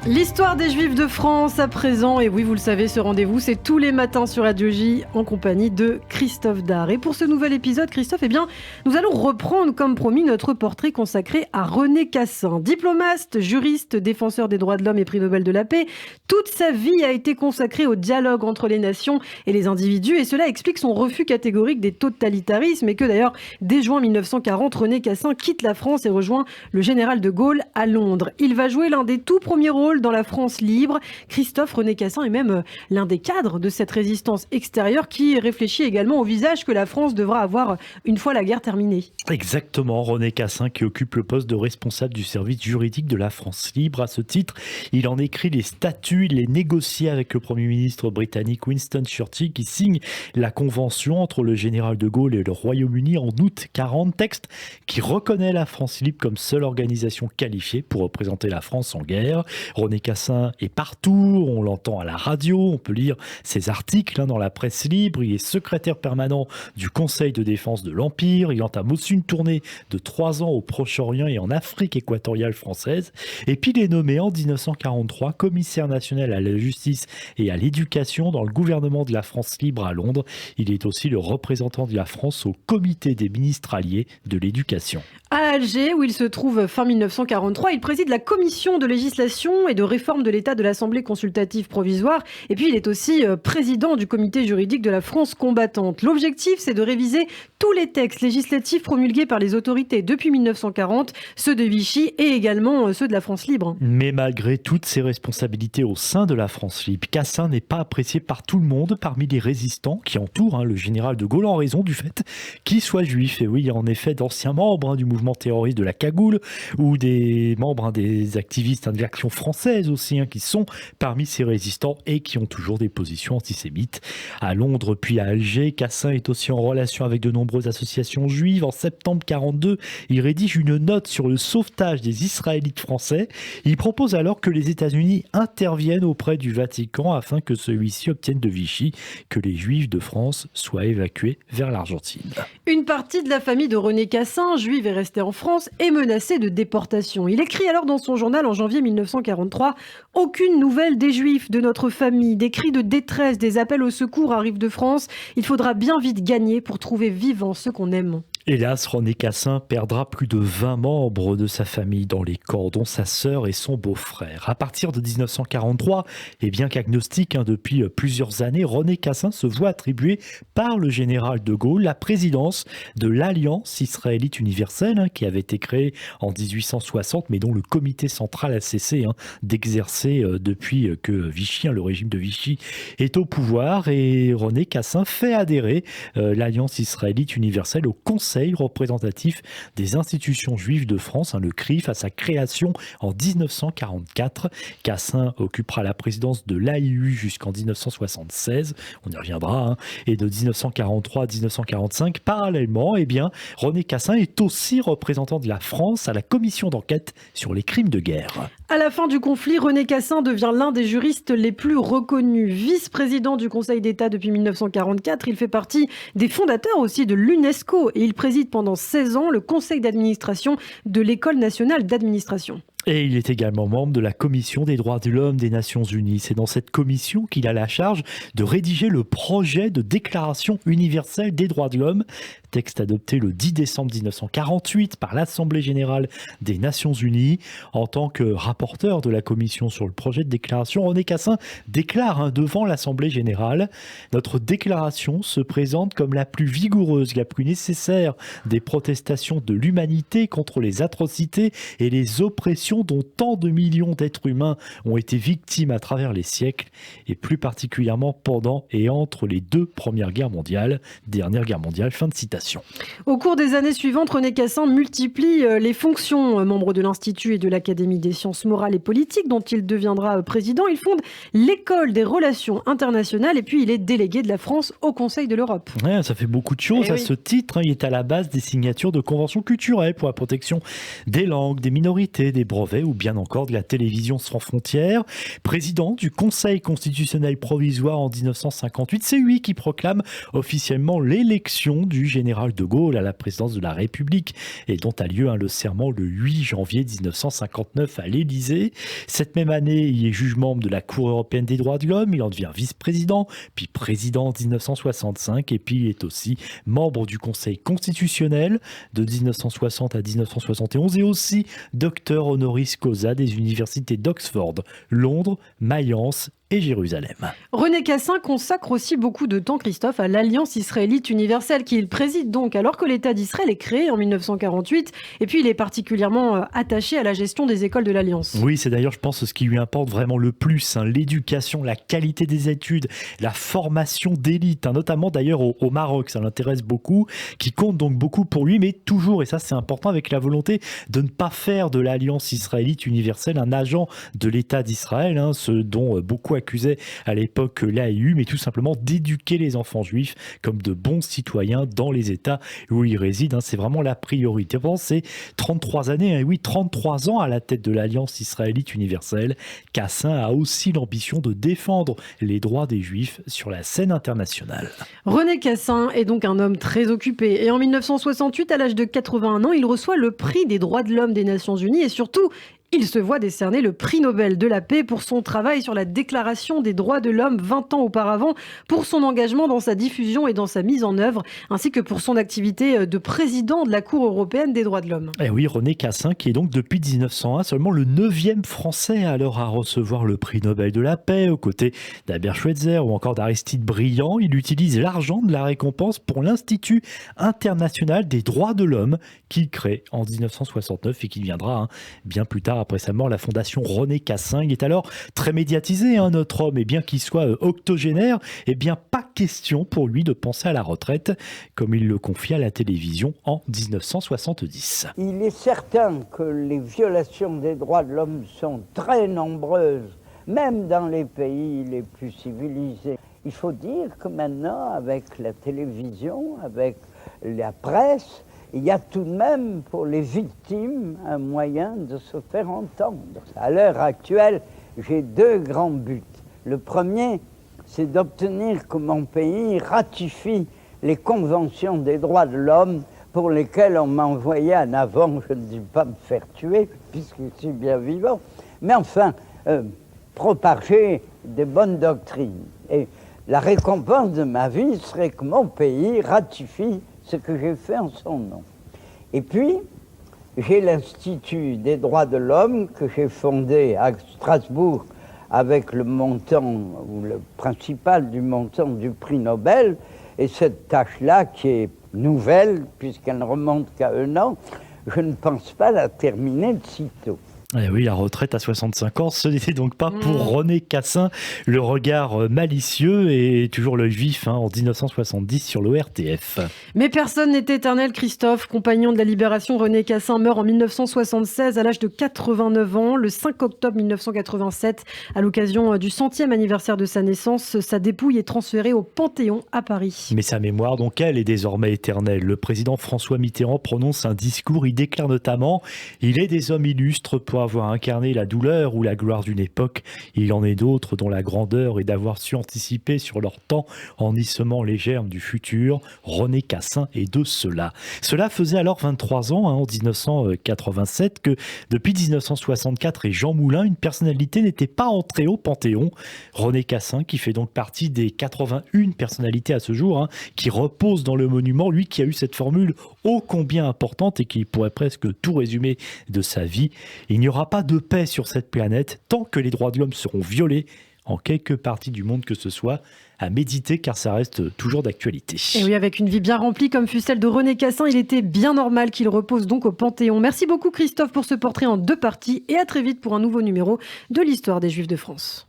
L'histoire des Juifs de France à présent, et oui vous le savez, ce rendez-vous c'est tous les matins sur Radio J en compagnie de Christophe Dard. Et pour ce nouvel épisode, Christophe, nous allons reprendre comme promis notre portrait consacré à René Cassin. Diplomate, juriste, défenseur des droits de l'homme et prix Nobel de la paix, toute sa vie a été consacrée au dialogue entre les nations et les individus, et cela explique son refus catégorique des totalitarismes, et que d'ailleurs dès juin 1940, René Cassin quitte la France et rejoint le général de Gaulle à Londres. Il va jouer l'un des tout premiers rôles dans la France libre. Christophe, René Cassin est même l'un des cadres de cette résistance extérieure qui réfléchit également au visage que la France devra avoir une fois la guerre terminée. Exactement, René Cassin qui occupe le poste de responsable du service juridique de la France libre. À ce titre, il en écrit les statuts, il les négocie avec le Premier ministre britannique Winston Churchill qui signe la convention entre le général de Gaulle et le Royaume-Uni en août 40, texte qui reconnaît la France libre comme seule organisation qualifiée pour représenter la France en guerre. René Cassin est partout, on l'entend à la radio, on peut lire ses articles dans la presse libre. Il est secrétaire permanent du Conseil de défense de l'Empire. Il entame aussi une tournée de 3 ans au Proche-Orient et en Afrique équatoriale française. Et puis il est nommé en 1943 commissaire national à la justice et à l'éducation dans le gouvernement de la France libre à Londres. Il est aussi le représentant de la France au comité des ministres alliés de l'éducation. À Alger, où il se trouve fin 1943, il préside la commission de législation et de réforme de l'État de l'Assemblée consultative provisoire. Et puis, il est aussi président du comité juridique de la France combattante. L'objectif, c'est de réviser tous les textes législatifs promulgués par les autorités depuis 1940, ceux de Vichy et également ceux de la France libre. Mais malgré toutes ses responsabilités au sein de la France libre, Cassin n'est pas apprécié par tout le monde parmi les résistants qui entourent le général de Gaulle en raison du fait qu'il soit juif. Et oui, il y a en effet d'anciens membres du mouvement terroriste de la Cagoule ou des membres des activistes de l'Action française aussi qui sont parmi ces résistants et qui ont toujours des positions antisémites. À Londres puis à Alger, Cassin est aussi en relation avec de nombreuses associations juives. En septembre 1942, il rédige une note sur le sauvetage des Israélites français. Il propose alors que les États-Unis interviennent auprès du Vatican afin que celui-ci obtienne de Vichy que les Juifs de France soient évacués vers l'Argentine. Une partie de la famille de René Cassin, juive et restée en France, est menacée de déportation. Il écrit alors dans son journal en janvier 1943 « Aucune nouvelle des Juifs, de notre famille, des cris de détresse, des appels au secours arrivent de France. Il faudra bien vite gagner pour trouver vivants ceux qu'on aime. » Hélas, René Cassin perdra plus de 20 membres de sa famille dans les camps, dont sa sœur et son beau-frère. À partir de 1943, et bien qu'agnostique depuis plusieurs années, René Cassin se voit attribuer par le général de Gaulle la présidence de l'Alliance israélite universelle qui avait été créée en 1860, mais dont le comité central a cessé d'exercer depuis que Vichy, le régime de Vichy, est au pouvoir. Et René Cassin fait adhérer l'Alliance israélite universelle au Conseil représentatif des institutions juives de France, le CRIF, à sa création en 1944. Cassin occupera la présidence de l'AIU jusqu'en 1976, on y reviendra, et de 1943 à 1945. Parallèlement, René Cassin est aussi représentant de la France à la commission d'enquête sur les crimes de guerre. À la fin du conflit, René Cassin devient l'un des juristes les plus reconnus. Vice-président du Conseil d'État depuis 1944, il fait partie des fondateurs aussi de l'UNESCO et il préside pendant 16 ans le conseil d'administration de l'École nationale d'administration. Et il est également membre de la Commission des droits de l'homme des Nations Unies. C'est dans cette commission qu'il a la charge de rédiger le projet de déclaration universelle des droits de l'homme, texte adopté le 10 décembre 1948 par l'Assemblée générale des Nations Unies. En tant que rapporteur de la commission sur le projet de déclaration, René Cassin déclare devant l'Assemblée générale « Notre déclaration se présente comme la plus vigoureuse, la plus nécessaire des protestations de l'humanité contre les atrocités et les oppressions dont tant de millions d'êtres humains ont été victimes à travers les siècles, et plus particulièrement pendant et entre les 2 premières guerres mondiales, dernière guerre mondiale ». Fin de citation. Au cours des années suivantes, René Cassin multiplie les fonctions. Membre de l'Institut et de l'Académie des sciences morales et politiques, dont il deviendra président. Il fonde l'École des relations internationales et puis il est délégué de la France au Conseil de l'Europe. Ouais, ça fait beaucoup de choses à ce titre. Il est à la base des signatures de conventions culturelles pour la protection des langues, des minorités, des brevets brevets ou bien encore de la télévision sans frontières. Président du Conseil constitutionnel provisoire en 1958, c'est lui qui proclame officiellement l'élection du général de Gaulle à la présidence de la République et dont a lieu le serment le 8 janvier 1959 à l'Élysée. Cette même année, il est juge membre de la Cour européenne des droits de l'homme, il en devient vice-président, puis président en 1965 et puis il est aussi membre du Conseil constitutionnel de 1960 à 1971 et aussi docteur honoris causa des universités d'Oxford, Londres, Mayence et Jérusalem. René Cassin consacre aussi beaucoup de temps, Christophe, à l'Alliance israélite universelle qu'il préside donc alors que l'État d'Israël est créé en 1948 et puis il est particulièrement attaché à la gestion des écoles de l'Alliance. Oui, c'est d'ailleurs je pense ce qui lui importe vraiment le plus, l'éducation, la qualité des études, la formation d'élite, notamment d'ailleurs au Maroc, ça l'intéresse beaucoup, qui compte donc beaucoup pour lui, mais toujours, et ça c'est important, avec la volonté de ne pas faire de l'Alliance israélite universelle un agent de l'État d'Israël, ce dont beaucoup accusait à l'époque l'AEU, mais tout simplement d'éduquer les enfants juifs comme de bons citoyens dans les États où ils résident. C'est vraiment la priorité. Pendant ces 33 années, 33 ans à la tête de l'Alliance israélite universelle, Cassin a aussi l'ambition de défendre les droits des Juifs sur la scène internationale. René Cassin est donc un homme très occupé et en 1968, à l'âge de 81 ans, il reçoit le prix des droits de l'homme des Nations Unies et surtout, il se voit décerner le prix Nobel de la paix pour son travail sur la déclaration des droits de l'homme 20 ans auparavant, pour son engagement dans sa diffusion et dans sa mise en œuvre, ainsi que pour son activité de président de la Cour européenne des droits de l'homme. Et oui, René Cassin, qui est donc depuis 1901 seulement le 9e Français alors à recevoir le prix Nobel de la paix, aux côtés d'Albert Schweitzer ou encore d'Aristide Briand. Il utilise l'argent de la récompense pour l'Institut international des droits de l'homme, qu'il crée en 1969 et qui viendra bien plus tard après sa mort, la fondation René Cassin. Il est alors très médiatisé, notre homme, et bien qu'il soit octogénaire, pas question pour lui de penser à la retraite, comme il le confie à la télévision en 1970. Il est certain que les violations des droits de l'homme sont très nombreuses, même dans les pays les plus civilisés. Il faut dire que maintenant, avec la télévision, avec la presse, il y a tout de même pour les victimes un moyen de se faire entendre. À l'heure actuelle, j'ai 2 grands buts. Le premier, c'est d'obtenir que mon pays ratifie les conventions des droits de l'homme pour lesquelles on m'a envoyé en avant, je ne dis pas me faire tuer, puisque je suis bien vivant, mais enfin, propager des bonnes doctrines. Et la récompense de ma vie serait que mon pays ratifie ce que j'ai fait en son nom. Et puis, j'ai l'Institut des droits de l'homme que j'ai fondé à Strasbourg avec le montant, ou le principal du montant du prix Nobel, et cette tâche-là, qui est nouvelle, puisqu'elle ne remonte qu'à 1 an, je ne pense pas la terminer de sitôt. Et oui, la retraite à 65 ans, ce n'était donc pas pour René Cassin. Le regard malicieux et toujours l'œil vif en 1970 sur l'ORTF. Mais personne n'est éternel, Christophe. Compagnon de la libération, René Cassin meurt en 1976 à l'âge de 89 ans. Le 5 octobre 1987, à l'occasion du 100e anniversaire de sa naissance, sa dépouille est transférée au Panthéon à Paris. Mais sa mémoire, donc, elle est désormais éternelle. Le président François Mitterrand prononce un discours. Il déclare notamment « Il est des hommes illustres pour avoir incarné la douleur ou la gloire d'une époque. Il en est d'autres dont la grandeur est d'avoir su anticiper sur leur temps en y semant les germes du futur. René Cassin est de cela. » Cela faisait alors 23 ans, en 1987, que depuis 1964 et Jean Moulin, une personnalité n'était pas entrée au Panthéon. René Cassin, qui fait donc partie des 81 personnalités à ce jour, qui reposent dans le monument, lui qui a eu cette formule ô combien importante et qui pourrait presque tout résumer de sa vie. Il n'y aura pas de paix sur cette planète tant que les droits de l'homme seront violés en quelque partie du monde que ce soit, à méditer car ça reste toujours d'actualité. Et oui, avec une vie bien remplie comme fut celle de René Cassin, il était bien normal qu'il repose donc au Panthéon. Merci beaucoup Christophe pour ce portrait en 2 parties et à très vite pour un nouveau numéro de l'Histoire des Juifs de France.